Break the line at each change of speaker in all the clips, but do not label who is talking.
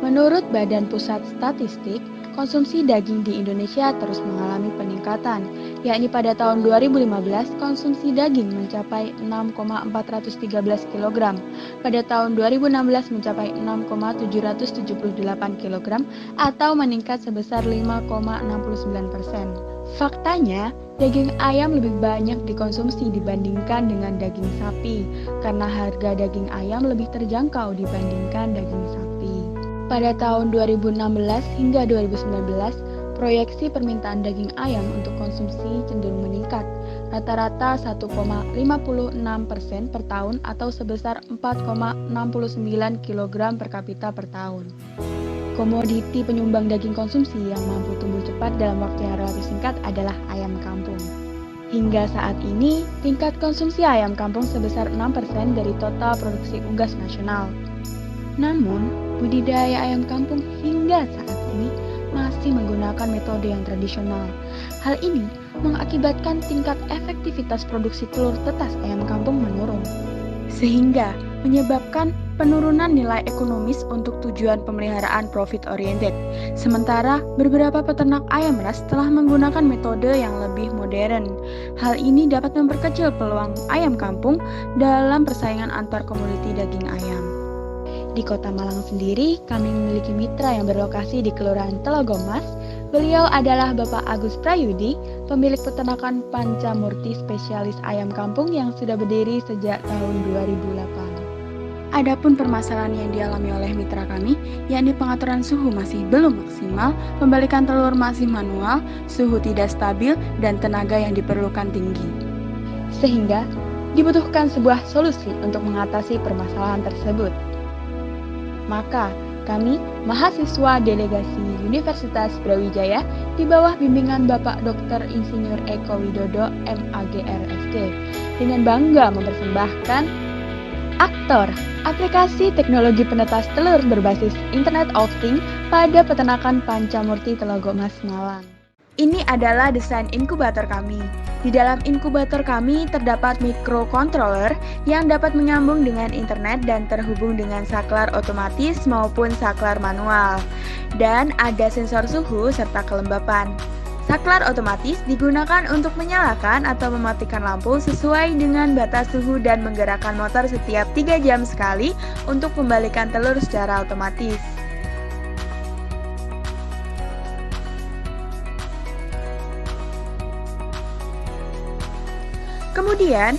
Menurut Badan Pusat Statistik, konsumsi daging di Indonesia terus mengalami peningkatan, yakni pada tahun 2015 konsumsi daging mencapai 6,413 kg, pada tahun 2016 mencapai 6,778 kg atau meningkat sebesar 5,69%. Faktanya, daging ayam lebih banyak dikonsumsi dibandingkan dengan daging sapi, karena harga daging ayam lebih terjangkau dibandingkan daging sapi. Pada tahun 2016 hingga 2019, proyeksi permintaan daging ayam untuk konsumsi cenderung meningkat, rata-rata 1,56% per tahun atau sebesar 4,69 kg per kapita per tahun. Komoditi penyumbang daging konsumsi yang mampu tumbuh cepat dalam waktu yang relatif singkat adalah ayam kampung. Hingga saat ini, tingkat konsumsi ayam kampung sebesar 6% dari total produksi unggas nasional. Namun, budidaya ayam kampung hingga saat ini masih menggunakan metode yang tradisional. Hal ini mengakibatkan tingkat efektivitas produksi telur tetas ayam kampung menurun, sehingga menyebabkan penurunan nilai ekonomis untuk tujuan pemeliharaan profit oriented. Sementara beberapa peternak ayam ras telah menggunakan metode yang lebih modern. Hal ini dapat memperkecil peluang ayam kampung dalam persaingan antar komoditi daging ayam. Di Kota Malang sendiri, kami memiliki mitra yang berlokasi di Kelurahan Telogomas. Beliau adalah Bapak Agus Prayudi, pemilik peternakan Pancamurti spesialis ayam kampung yang sudah berdiri sejak tahun 2008. Adapun permasalahan yang dialami oleh mitra kami, yakni pengaturan suhu masih belum maksimal, pembalikan telur masih manual, suhu tidak stabil, dan tenaga yang diperlukan tinggi. Sehingga dibutuhkan sebuah solusi untuk mengatasi permasalahan tersebut. Maka, kami, mahasiswa delegasi Universitas Brawijaya, di bawah bimbingan Bapak Dr. Insinyur Eko Widodo, MAGRSD, dengan bangga mempersembahkan Aktor, aplikasi teknologi penetas telur berbasis Internet of Things pada peternakan Pancamurti Telogomas Malang. Ini adalah desain inkubator kami. Di dalam inkubator kami terdapat microcontroller yang dapat menyambung dengan internet dan terhubung dengan saklar otomatis maupun saklar manual. Dan ada sensor suhu serta kelembapan. Saklar otomatis digunakan untuk menyalakan atau mematikan lampu sesuai dengan batas suhu dan menggerakkan motor setiap 3 jam sekali untuk membalikan telur secara otomatis. Kemudian,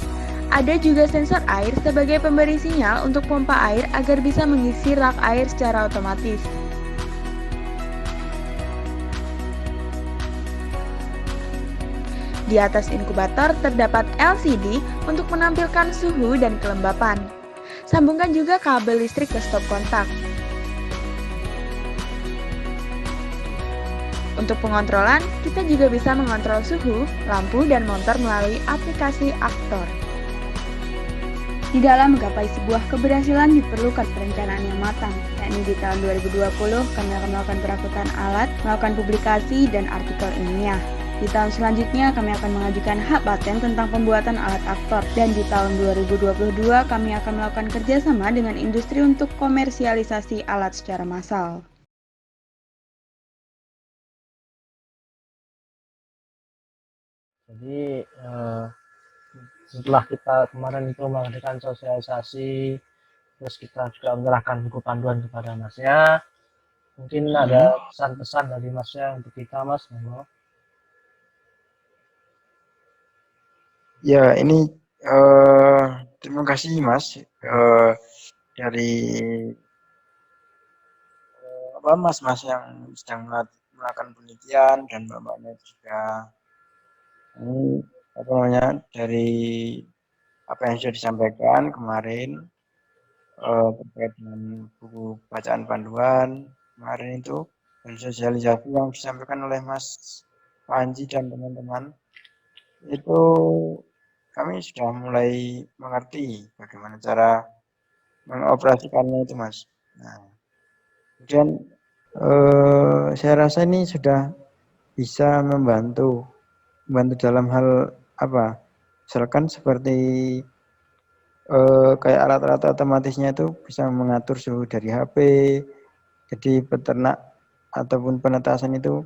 ada juga sensor air sebagai pemberi sinyal untuk pompa air agar bisa mengisi rak air secara otomatis. Di atas inkubator terdapat LCD untuk menampilkan suhu dan kelembapan. Sambungkan juga kabel listrik ke stop kontak. Untuk pengontrolan, kita juga bisa mengontrol suhu, lampu, dan motor melalui aplikasi Aktor. Di dalam menggapai sebuah keberhasilan diperlukan perencanaan yang matang, yakni di tahun 2020 kami akan melakukan perakutan alat, melakukan publikasi, dan artikel ilmiah. Di tahun selanjutnya kami akan mengajukan hak paten tentang pembuatan alat Aktor, dan di tahun 2022 kami akan melakukan kerjasama dengan industri untuk komersialisasi alat secara massal.
Jadi setelah kita kemarin itu mengadakan sosialisasi, terus kita juga menyerahkan buku panduan kepada Masnya. Mungkin ada pesan-pesan dari Masnya untuk kita, Mas.
Ya, ini terima kasih Mas dari Mas yang sedang melakukan penelitian dan Mbaknya juga ini dari apa yang sudah disampaikan kemarin terkait dengan buku bacaan panduan kemarin itu dan sosialisasi yang disampaikan oleh Mas Panji dan teman-teman itu kami sudah mulai mengerti bagaimana cara mengoperasikannya itu Mas. Nah, kemudian saya rasa ini sudah bisa membantu dalam hal apa? Misalkan seperti kayak alat-alat otomatisnya itu bisa mengatur suhu dari HP, Jadi peternak ataupun penetasan itu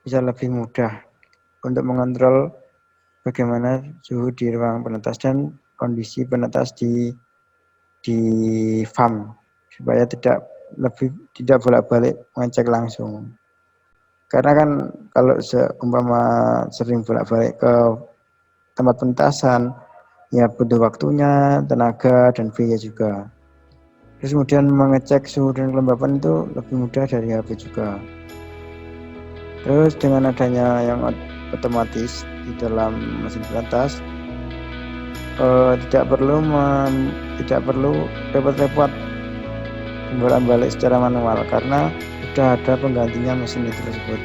bisa lebih mudah untuk mengontrol bagaimana suhu di ruang penetas dan kondisi penetas di farm supaya tidak bolak-balik mengecek langsung. Karena kan kalau seumpama sering bolak-balik ke tempat penetasan, ya butuh waktunya, tenaga, dan biaya juga. Terus kemudian mengecek suhu dan kelembapan itu lebih mudah dari HP juga. Terus dengan adanya yang otomatis di dalam mesin penetas, tidak perlu repot-repot bolak-balik secara manual karena sudah ada penggantinya mesin itu tersebut.